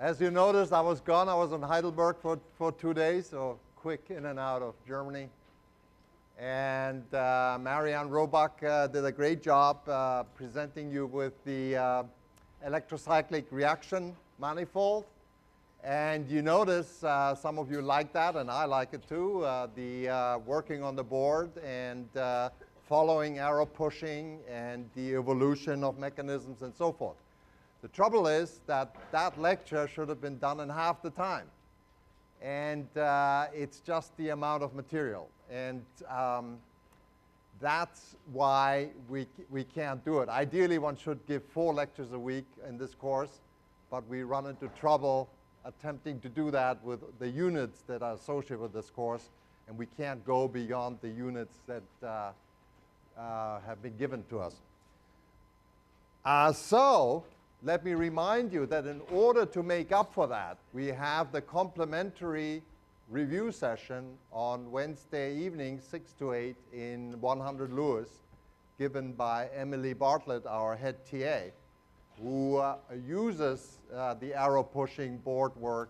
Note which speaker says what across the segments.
Speaker 1: As you noticed, I was gone. I was in Heidelberg for 2 days, so quick in and out of Germany. And Marianne Robach did a great job presenting you with the electrocyclic reaction manifold. And you notice, some of you like that, and I like it too, the working on the board and following arrow pushing and the evolution of mechanisms and so forth. The trouble is that that lecture should have been done in half the time. And it's just the amount of material. And that's why we can't do it. Ideally, one should give 4 lectures a week in this course, but we run into trouble attempting to do that with the units that are associated with this course, and we can't go beyond the units that have been given to us. So let me remind you that in order to make up for that, we have the complimentary review session on Wednesday evening, 6 to 8 in 100 Lewis, given by Emily Bartlett, our head TA, who uses the arrow pushing board work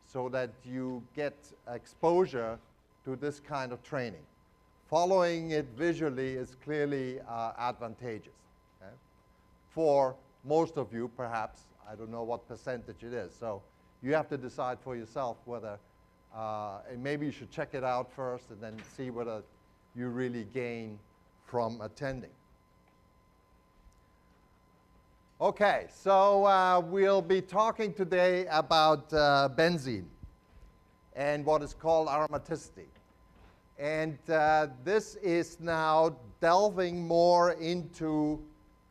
Speaker 1: so that you get exposure to this kind of training. Following it visually is clearly advantageous. Okay? For most of you, perhaps. I don't know what percentage it is. So you have to decide for yourself whether, and maybe you should check it out first and then see whether you really gain from attending. Okay, so we'll be talking today about benzene and what is called aromaticity. And this is now delving more into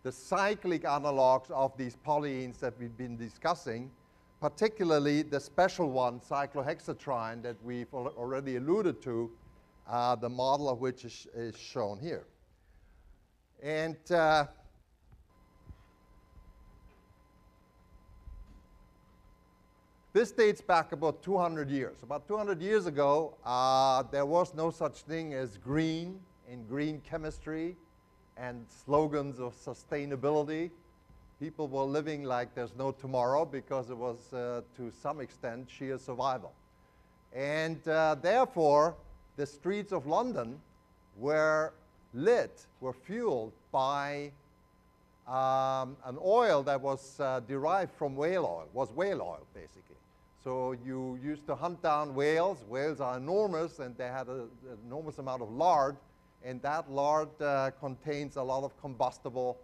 Speaker 1: the cyclic analogs of these polyenes that we've been discussing, particularly the special one, cyclohexatriene, that we've already alluded to, the model of which is shown here. And this dates back about 200 years. About 200 years ago, there was no such thing as green in green chemistry and slogans of sustainability. People were living like there's no tomorrow because it was, to some extent, sheer survival. And therefore, the streets of London were fueled by an oil that was derived from whale oil, was whale oil, basically. So you used to hunt down whales. Whales are enormous, and they had an enormous amount of lard. And that lard contains a lot of combustible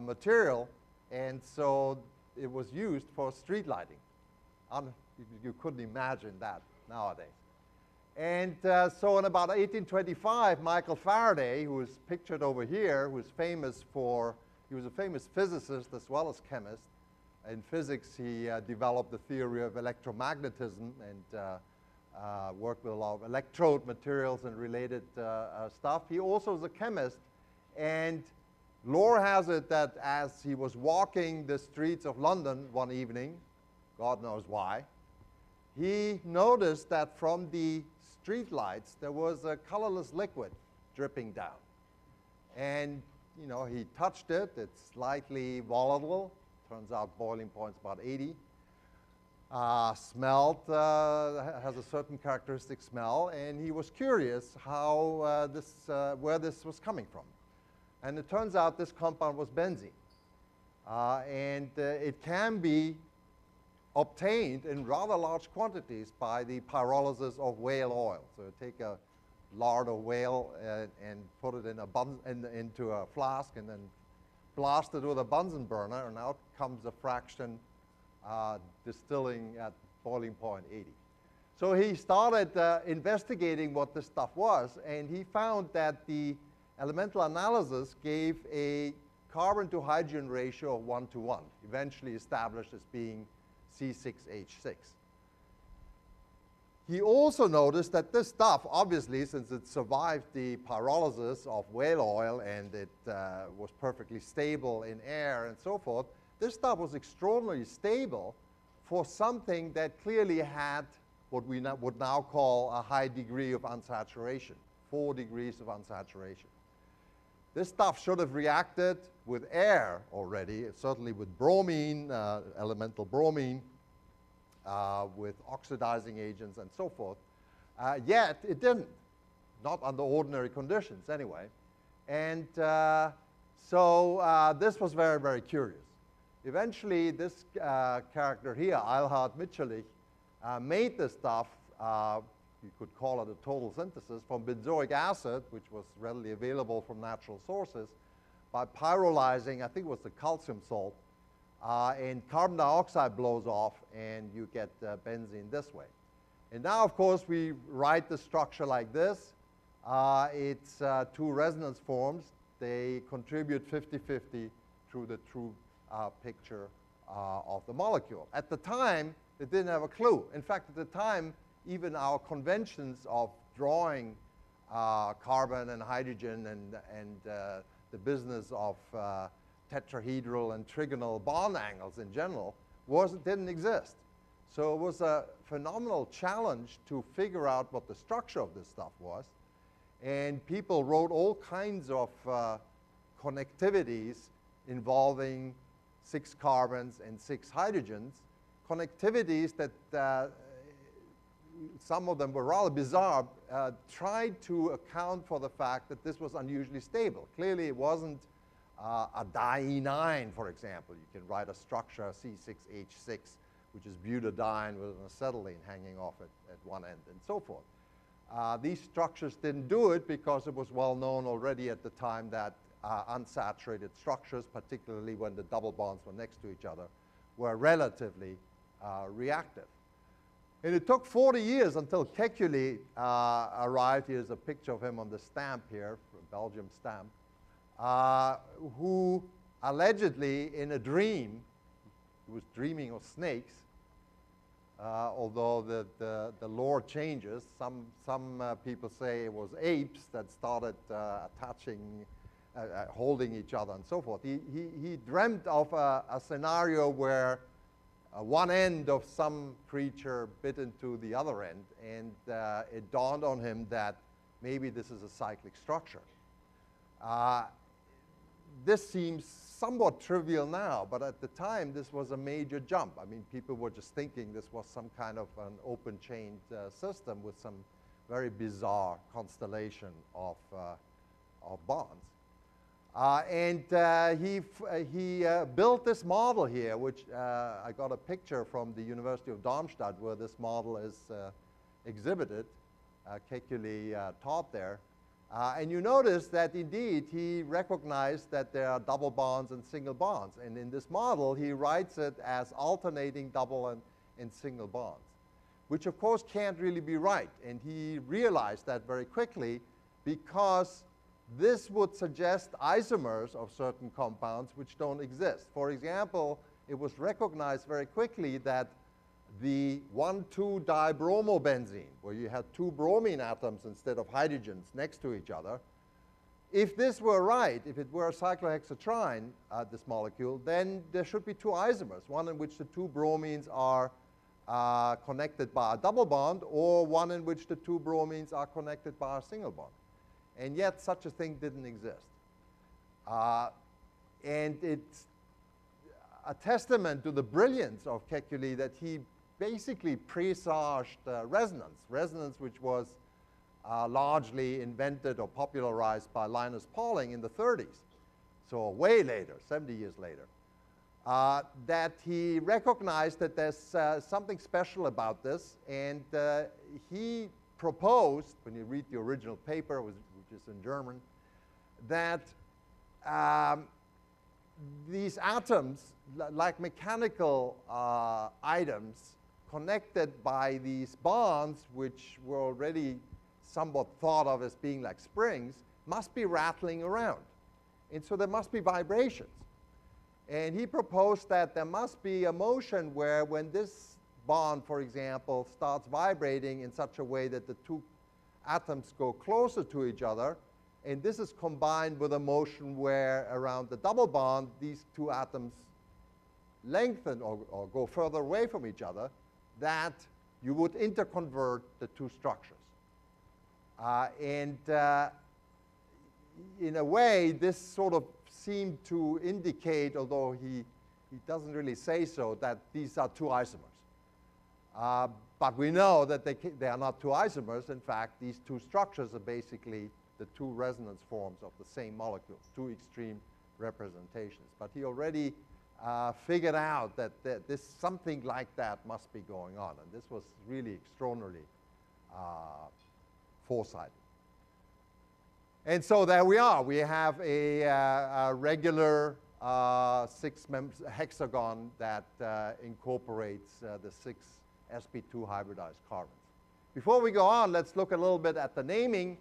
Speaker 1: material, and so it was used for street lighting. You couldn't imagine that nowadays. And so in about 1825, Michael Faraday, who is pictured over here, he was a famous physicist as well as chemist. In physics, he developed the theory of electromagnetism and worked with a lot of electrode materials and related stuff. He also was a chemist, and lore has it that as he was walking the streets of London one evening, God knows why, he noticed that from the street lights there was a colorless liquid dripping down. And you know, he touched it. It's slightly volatile. Turns out boiling point's about 80. Smelled, has a certain characteristic smell, and he was curious how where this was coming from. And it turns out this compound was benzene. And it can be obtained in rather large quantities by the pyrolysis of whale oil. So you take a lard of whale and put it in into a flask and then blast it with a Bunsen burner, and out comes a fraction distilling at boiling point 80. So he started investigating what this stuff was, and he found that the elemental analysis gave a carbon to hydrogen ratio of 1 to 1, eventually established as being C6H6. He also noticed that this stuff, obviously, since it survived the pyrolysis of whale oil and it was perfectly stable in air and so forth, this stuff was extraordinarily stable for something that clearly had what we would now call a high degree of unsaturation, 4 degrees of unsaturation. This stuff should have reacted with air already, certainly with bromine, elemental bromine, with oxidizing agents and so forth. Yet it didn't, not under ordinary conditions anyway. And so this was very, very curious. Eventually, this character here, Eilhard Mitscherlich, made this stuff, you could call it a total synthesis, from benzoic acid, which was readily available from natural sources, by pyrolyzing, I think it was the calcium salt, and carbon dioxide blows off, and you get benzene this way. And now, of course, we write the structure like this. It's two resonance forms. They contribute 50-50 to the true picture of the molecule. At the time, they didn't have a clue. In fact, at the time, even our conventions of drawing carbon and hydrogen and the business of tetrahedral and trigonal bond angles in general didn't exist. So it was a phenomenal challenge to figure out what the structure of this stuff was. And people wrote all kinds of connectivities involving 6 carbons and 6 hydrogens, connectivities that some of them were rather bizarre, tried to account for the fact that this was unusually stable. Clearly, it wasn't a diene, for example. You can write a structure C6H6, which is butadiene with an acetylene hanging off at one end, and so forth. These structures didn't do it because it was well known already at the time that unsaturated structures, particularly when the double bonds were next to each other, were relatively reactive. And it took 40 years until Kekule arrived. Here's a picture of him on the stamp here, a Belgium stamp, who allegedly in a dream, he was dreaming of snakes, although the lore changes. Some people say it was apes that started holding each other and so forth. He dreamt of a scenario where one end of some creature bit into the other end, and it dawned on him that maybe this is a cyclic structure. This seems somewhat trivial now, but at the time this was a major jump. I mean, people were just thinking this was some kind of an open-chained system with some very bizarre constellation of bonds. And he built this model here, which I got a picture from the University of Darmstadt where this model is exhibited. Kekule taught there. And you notice that indeed he recognized that there are double bonds and single bonds. And in this model, he writes it as alternating double and single bonds, which of course can't really be right. And he realized that very quickly because this would suggest isomers of certain compounds which don't exist. For example, it was recognized very quickly that the 1,2-dibromobenzene, where you had 2 bromine atoms instead of hydrogens next to each other, if this were right, if it were a cyclohexatriene, this molecule, then there should be 2 isomers, one in which the 2 bromines are connected by a double bond, or one in which the 2 bromines are connected by a single bond. And yet such a thing didn't exist. And it's a testament to the brilliance of Kekule that he basically presaged resonance which was largely invented or popularized by Linus Pauling in the 30s, so way later, 70 years later, that he recognized that there's something special about this, and he proposed, when you read the original paper, which is in German, that these atoms, like mechanical items, connected by these bonds, which were already somewhat thought of as being like springs, must be rattling around. And so there must be vibrations. And he proposed that there must be a motion where when this bond, for example, starts vibrating in such a way that the 2 atoms go closer to each other, and this is combined with a motion where around the double bond, these 2 atoms lengthen or go further away from each other, that you would interconvert the 2 structures. In a way, this sort of seemed to indicate, although he doesn't really say so, that these are 2 isomers. But we know that they are not two isomers. In fact, these two structures are basically the two resonance forms of the same molecule, two extreme representations. But he already figured out that this something like that must be going on. And this was really extraordinarily foresighted. And so there we are. We have a regular hexagon that incorporates the 6 sp2 hybridized carbons. Before we go on, let's look a little bit at the naming.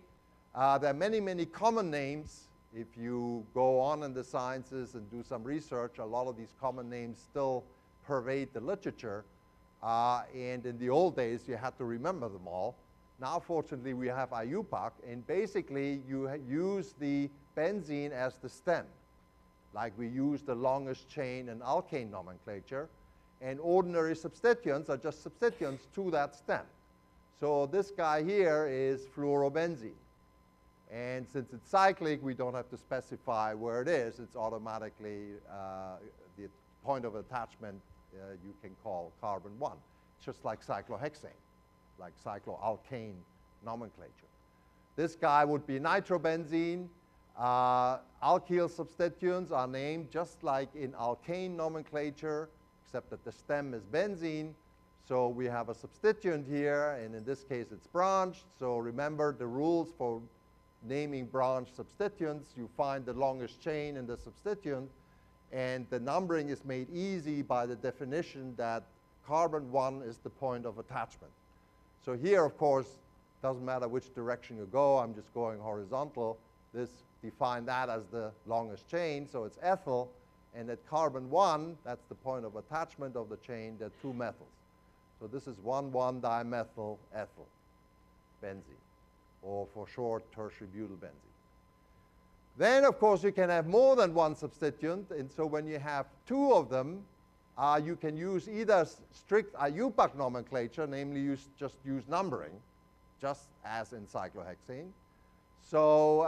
Speaker 1: There are many, many common names. If you go on in the sciences and do some research, a lot of these common names still pervade the literature. And in the old days, you had to remember them all. Now, fortunately, we have IUPAC, and basically, you use the benzene as the stem, like we use the longest chain in alkane nomenclature, and ordinary substituents are just substituents to that stem. So this guy here is fluorobenzene. And since it's cyclic, we don't have to specify where it is. It's automatically the point of attachment you can call carbon 1, just like cyclohexane, like cycloalkane nomenclature. This guy would be nitrobenzene. Alkyl substituents are named just like in alkane nomenclature, except that the stem is benzene. So we have a substituent here, and in this case it's branched. So remember the rules for naming branched substituents. You find the longest chain in the substituent, and the numbering is made easy by the definition that carbon 1 is the point of attachment. So here, of course, doesn't matter which direction you go. I'm just going horizontal. This define that as the longest chain, so it's ethyl. And at carbon 1, that's the point of attachment of the chain, there are 2 methyls. So this is 1,1-dimethyl ethyl benzene, or for short, tertiary butyl benzene. Then, of course, you can have more than one substituent, and so when you have 2 of them, you can use either strict IUPAC nomenclature, namely just use numbering, just as in cyclohexane. So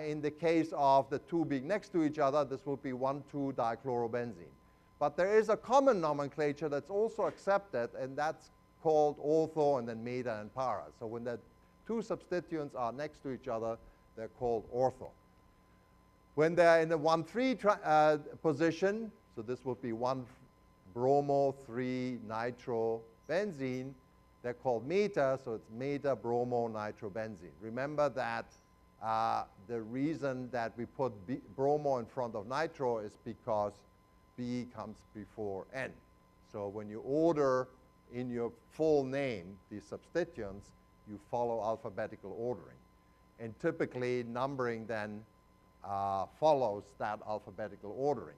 Speaker 1: in the case of the 2 being next to each other, this will be 1,2-dichlorobenzene. But there is a common nomenclature that's also accepted, and that's called ortho and then meta and para. So when the 2 substituents are next to each other, they're called ortho. When they're in the 1,3 position, so this would be 1-bromo-3-nitrobenzene, they're called meta, so it's meta-bromo-nitrobenzene. Remember that the reason that we put bromo in front of nitro is because B comes before N. So when you order in your full name these substituents, you follow alphabetical ordering. And typically, numbering then follows that alphabetical ordering.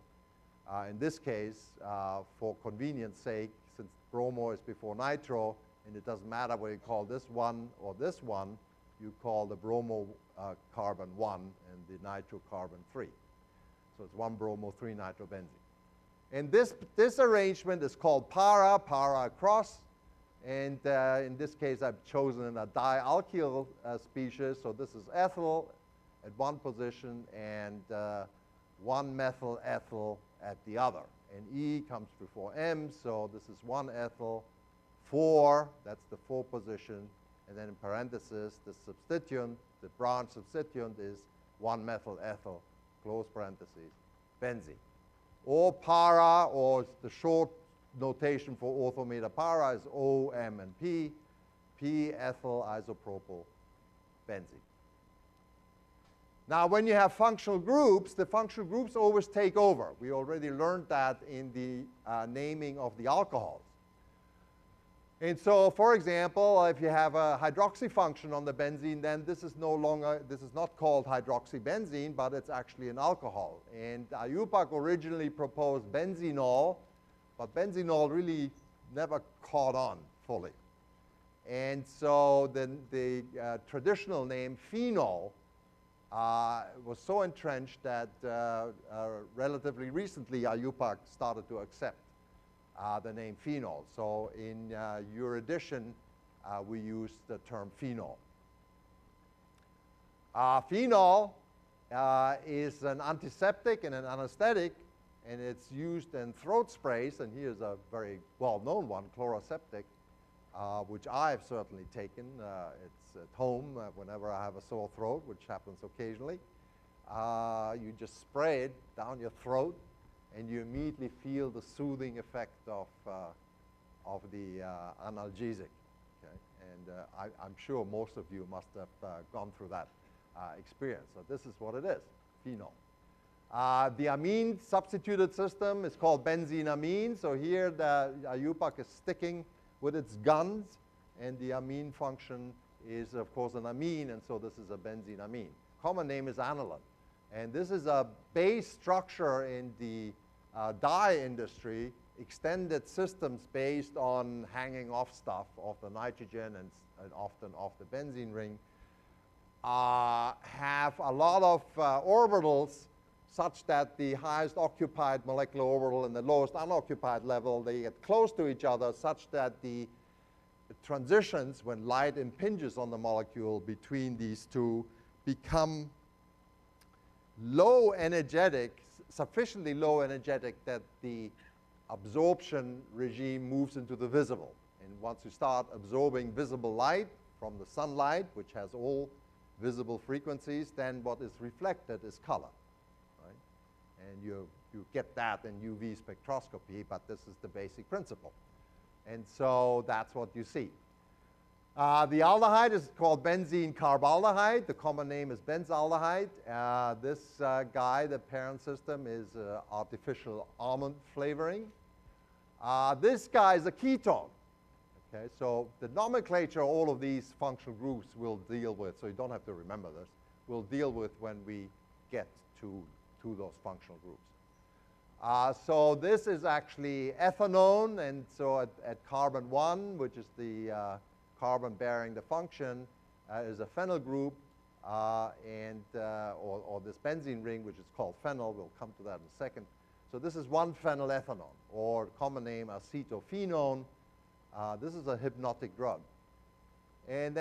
Speaker 1: In this case, for convenience sake, since bromo is before nitro, and it doesn't matter whether you call this one or this one, you call the bromo carbon 1 and the nitro carbon 3. So it's 1-bromo-3-nitrobenzene. And this arrangement is called para across. And in this case, I've chosen a dialkyl species. So this is ethyl at one position and 1-methyl ethyl at the other. And E comes before M, so this is 1-ethyl, 4, that's the 4 position. And then in parentheses, the substituent, the branch substituent is 1-methyl ethyl, close parentheses, benzene. Or para, or the short notation for ortho meta para is O, M, and P. P-ethyl isopropyl benzene. Now, when you have functional groups, the functional groups always take over. We already learned that in the naming of the alcohols. And so, for example, if you have a hydroxy function on the benzene, then this is not called hydroxybenzene, but it's actually an alcohol. And IUPAC originally proposed benzenol, but benzenol really never caught on fully. And so the traditional name phenol was so entrenched that relatively recently IUPAC started to accept the name phenol. So in your edition, we use the term phenol. Phenol is an antiseptic and an anesthetic, and it's used in throat sprays, and here's a very well-known one, chloroseptic. which I've certainly taken. It's at home whenever I have a sore throat, which happens occasionally. You just spray it down your throat, and you immediately feel the soothing effect of the analgesic. Okay? And I'm sure most of you must have gone through that experience. So this is what it is, phenol. The amine substituted system is called benzenamine. So here the IUPAC is sticking with its guns, and the amine function is, of course, an amine, and so this is a benzenamine. Common name is aniline. And this is a base structure in the dye industry, extended systems based on hanging off stuff, off the nitrogen and often off the benzene ring, have a lot of orbitals such that the highest occupied molecular orbital and the lowest unoccupied level, they get close to each other such that the transitions, when light impinges on the molecule between these two, become low energetic, sufficiently low energetic that the absorption regime moves into the visible. And once you start absorbing visible light from the sunlight, which has all visible frequencies, then what is reflected is color. And you get that in UV spectroscopy, but this is the basic principle. And so that's what you see. The aldehyde is called benzene carbaldehyde. The common name is benzaldehyde. This guy, the parent system, is artificial almond flavoring. This guy is a ketone. Okay, so the nomenclature all of these functional groups will deal with, so you don't have to remember this, we'll deal with when we get to those functional groups. So this is actually ethanone, and so at carbon 1, which is the carbon bearing the function, is a phenyl group, or this benzene ring, which is called phenyl. We'll come to that in a second. So this is 1-phenylethanone, or common name acetophenone. This is a hypnotic drug. And then